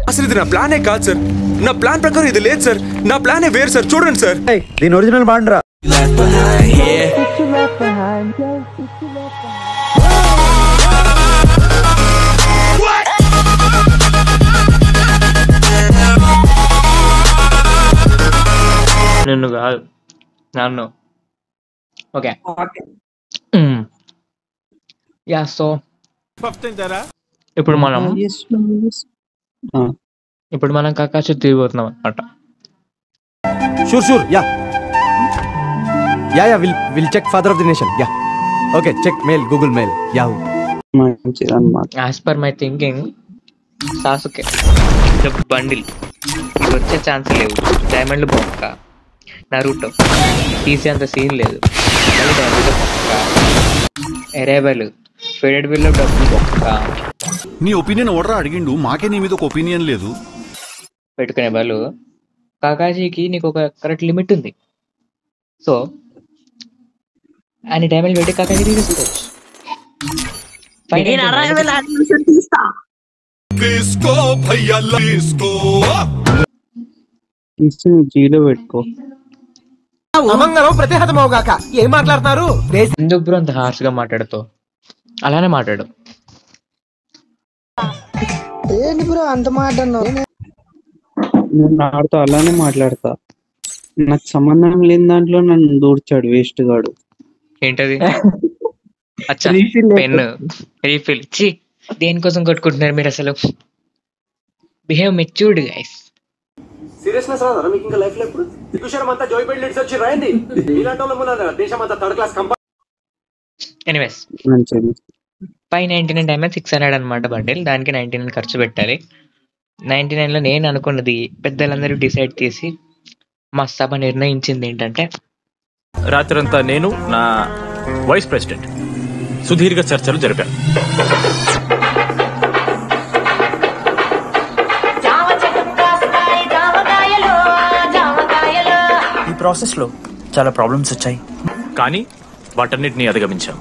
అసలు ఇది నా ప్లానే కాదు సార్. నా ప్లాన్ ప్రకారం ఇది లేదు సార్. నా ప్లానే వేరు సార్. చూడండి సార్. దీని ఒరిజినల్ బాండ్రా. నిన్ను కాదు, నన్ను. Okay yeah. సో ఇప్పుడు మనం కాకాశ తిరిగిపోతున్నాం అనమాట. Sure ya will check father of the nation. Ya okay, check mail, Google mail, Yahoo. As per my thinking సాసుకే బండిల్ వచ్చే ఛాన్స్ లేవు. డైమండ్లు బొక్క, నరుటో తీసే అంత సీన్ లేదు. డైమండ్ బొక్క, ఎరేబల్, ఫెడెడ్ బిల్ డబ్బులు బొక్క. నీ ఒపీనియన్ ఓడరా అడిగిండు, మాకే నీ మీద ఒక ఒపీనియన్ లేదు. పెట్టుకునే వాళ్ళు కాకాజీకి నీకు ఒక కరెక్ట్ లిమిట్ ఉంది. సో ఆయన డైమండ్ పెట్టి కాకాజీ తీసుకోవచ్చు. జీలో పెట్టుకో. ఏం మాట్లాడుతున్నారు? ఎందుకు బ్రో అంత హార్ష్ గా మాట్లాడుతావు? అలానే మాట్లాడు. ఏంటి బ్రో అంత మాట్లాడినావు? నేను ఆడుతా అలానే మాట్లాడతా. నాకు సంబంధం లేని దాంట్లో నన్ను దూర్చాడు వేస్ట్ గాడు. ఏంటది? అచ్చా, పెన్ రీఫిల్. చి, దేనికోసం కొట్టుకుంటున్నారు మీరు అసలు? Behave matured guys. సీరియస్నెస్ రాదా మీకు ఇంకా లైఫ్ లో? ఎప్పుడు దిగుషరం అంతా జోయ్ బెడ్ లిడ్స్ వచ్చి రాయండి. ఇలాంటి వాళ్ళ దేశం అంతా థర్డ్ క్లాస్ కంప. ఎనీవేస్, 599 డైమండ్ 600 అనమాట బండిల్. దానికి 99 ఖర్చు పెట్టాలి. 99 లో నేను అనుకున్నది పెద్దలందరూ డిసైడ్ చేసి మా సభ నిర్ణయించింది ఏంటంటే, రాత్రంతా నేను నా వైస్ ప్రెసిడెంట్ సుదీర్ఘ చర్చలు జరిపాను. ఈ ప్రాసెస్ లో చాలా ప్రాబ్లమ్స్ వచ్చాయి, కానీ వాటన్నిటిని అధిగమించాం.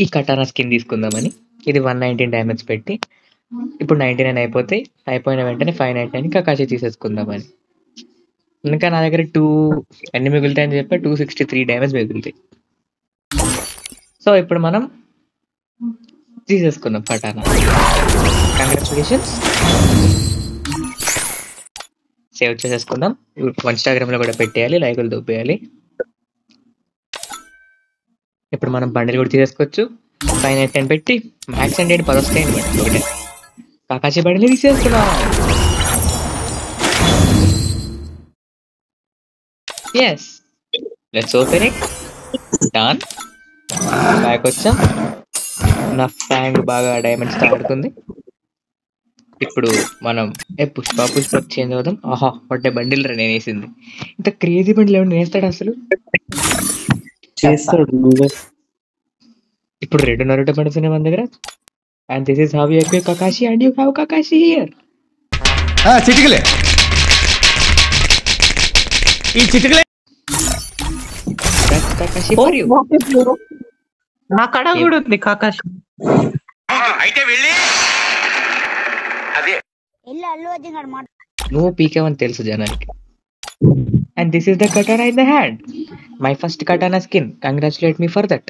ఈ కటానా స్కిన్ తీసుకుందామని ఇది 119 డైమండ్స్ పెట్టి, ఇప్పుడు 99 అయిపోతాయి. అయిపోయిన వెంటనే 599 కకాషి తీసేసుకుందామని. ఇంకా నా దగ్గర ఎన్ని మిగులుతాయి అని చెప్పి 263 డైమండ్స్ మిగులుతాయి. సో ఇప్పుడు మనం తీసేసుకుందాం కటానా. కంగ్రాచులేషన్స్. సేవ్ చేసేసుకుందాం. ఇన్స్టాగ్రామ్ లో కూడా పెట్టేయాలి, లైకులు దొబ్బేయాలి. ఇప్పుడు మనం బండిల్ కూడా తీసేసుకోవచ్చు. 599 పెట్టి మ్యాక్స్ అండ్ 10 వస్తాయి అనమాట. ఒకటే కాకాచి బండిల్ తీసేసుకున్నాం. Yes, let's open it. Done. Back వచ్చాం. నా ఫ్యాంగ్ బాగా డైమండ్స్ తాడుతుంది. ఇప్పుడు మనం పుష్ప చేంజ్ అవుదాం. ఆహా, పడ్డే బండిల్ రా నేను వేసింది. ఇంత క్రేజీ బండిల్ ఏమన్నా వేస్తాడు అసలు? ఇప్పుడు 2 నరుటో బండిల్స్ ఉన్నాయి మన దగ్గర. And this is how you equip Kakashi and you have Kakashi here. చిటికలే ఈ చిటికలే కకాషి ఫర్ యు. నా కడ కూడా ఉంది కకాషి. అయితే వెళ్ళి అదే నువ్వు పీకేవని తెలుసు జనానికి. And this is the కటానా in the hand. My first కటానా skin. Congratulate me for that.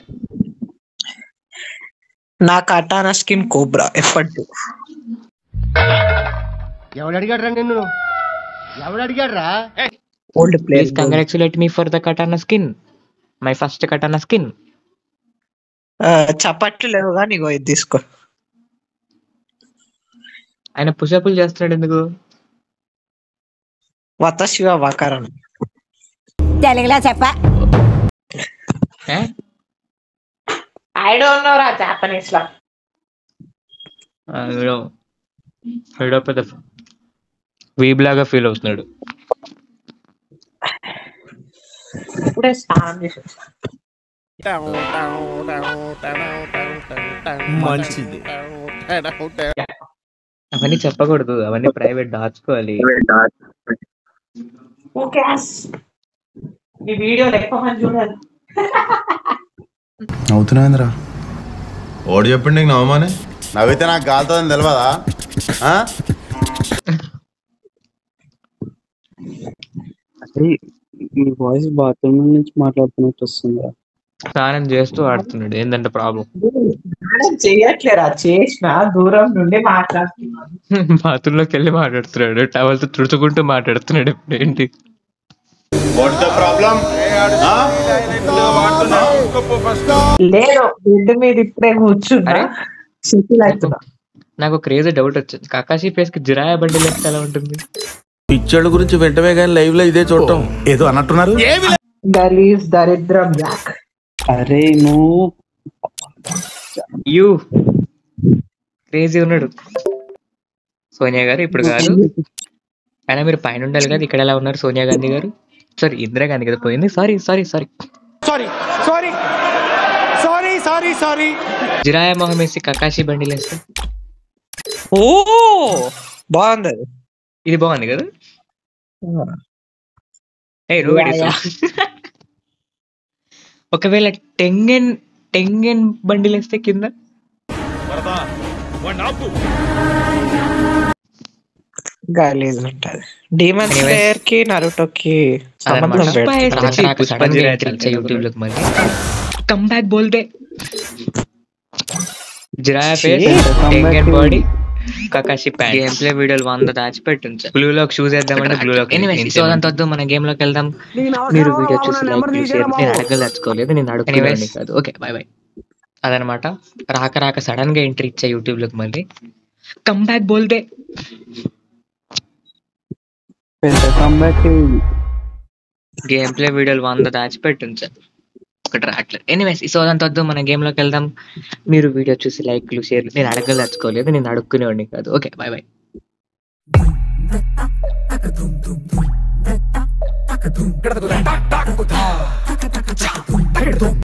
నా కటానా స్కిన్ కోబ్రా ఎఫర్ట్. ఎవడు అడిగాడు రా నిన్ను? ఎవడు అడిగాడు రా? Old place. Congratulate me for the కటానా skin. My first కటానా skin. చప్పట్లు లేవు కానీ ఇగో ఇది తీసుకో. ఆయన పుషపులు చేస్తున్నాడు ఎందుకు? వతశివ వకరణ తెలుగులో చెప్ప. ఐ డోంట్ నో రా జాపనీస్ లో. వీడో పెద్ద వీబ్ లాగా ఫీల్ అవుతున్నాడు. ఇప్పుడే స్నానం చేసి మంచిది. అవన్నీ చెప్పకూడదు, అవన్నీ ప్రైవేట్ దాచుకోవాలి. ఓకే ఈ వీడియో ఎక్కువ మంది చూడాలి. అవుతున్నాయింద్రా ఓడి చెప్పండి నీకు నవ్వమని. నవ్వితే నాకు గాలుతుందని తెలియదా? అరే మీ వాయిస్ బాత్రూమ్ నుంచి మాట్లాడుతున్నట్టు వస్తుందా? స్నానం చేస్తూ ఆడుతున్నాడు, ఏంటంటే ప్రాబ్లం? చెయ్యట్లేరా, చేసిన దూరం నుండి మాట్లాడుతున్నాను. బాత్రూంలోకి వెళ్ళి మాట్లాడుతున్నాడు, టవల్తో తుడుచుకుంటూ మాట్లాడుతున్నాడు. ఇప్పుడు ఏంటి లేదు, బెడ్ మీద ఇప్పుడే కూర్చున్నా, షటిల్ అవుతున్నా. నాకు క్రేజీ డౌట్ వచ్చింది, కకాషి ఫేస్ కి జిరాయా బండి లెక్క ఎలా ఉంటుంది? పిక్చర్ల గురించి వెంటనే కానీ లైవ్ లో ఇదే చూడటం ఏదో అన్నట్టున్నారు. గలీజ్ దరిద్రం బ్లాక్. అరే నువ్వు యూ క్రేజీ ఉన్నాడు సోనియా గారు. ఇప్పుడు కాదు, అయినా మీరు పైన ఉండాలి కదా. ఇక్కడ ఎలా ఉన్నారు సోనియా గాంధీ గారు? సారీ, ఇందిరాగాంధీ కదా పోయింది. Sorry sorry sorry sorry sorry sorry sorry. Jiraiya మొహం వేసి కకాషి బండిలు వేస్తే ఓ బాగుంది అది. ఇది బాగుంది కదా. ఒకవేళ టెంగెన్ బండిలు వేస్తే కింద గలీజ్ ఉంటది. డీమన్ స్లేయర్ కి నరుటోకి సంబంధం యూట్యూబ్ లోకి మళ్ళీ కమ్ బ్యాక్ బోల్తే Jiraiya face, Tengen body, Kakashi pant. Game play వీడియోలు 100 దాచిపెట్టించు. బ్లూ లాక్ షూస్ వేద్దామంటే బ్లూ లాక్. ఎనీవేస్ వద్దు, మన గేమ్ లోకి వెళ్దాం. మీరు వీడియో చూసి నేను అడగదలుచుకోలేదు, నేను అడుగుతున్నాను కాదు. Okay by by. అదనమాట. రాక సడన్ గా ఎంట్రీ ఇచ్చా యూట్యూబ్ లోకి మళ్ళీ కమ్ బ్యాక్ బోల్తే. గేమ్ ప్లే వీడియోలు 100 దాచిపెట్టించా, ఒకటి రావట్లేదు. ఎనీవేస్ సోదంత వద్దు, మన గేమ్ లోకి వెళ్దాం. మీరు వీడియో చూసి లైక్లు షేర్లు, నేను అడగదలుచుకోలేదు, నేను అడుక్కునేవాడిని కాదు. Okay by by.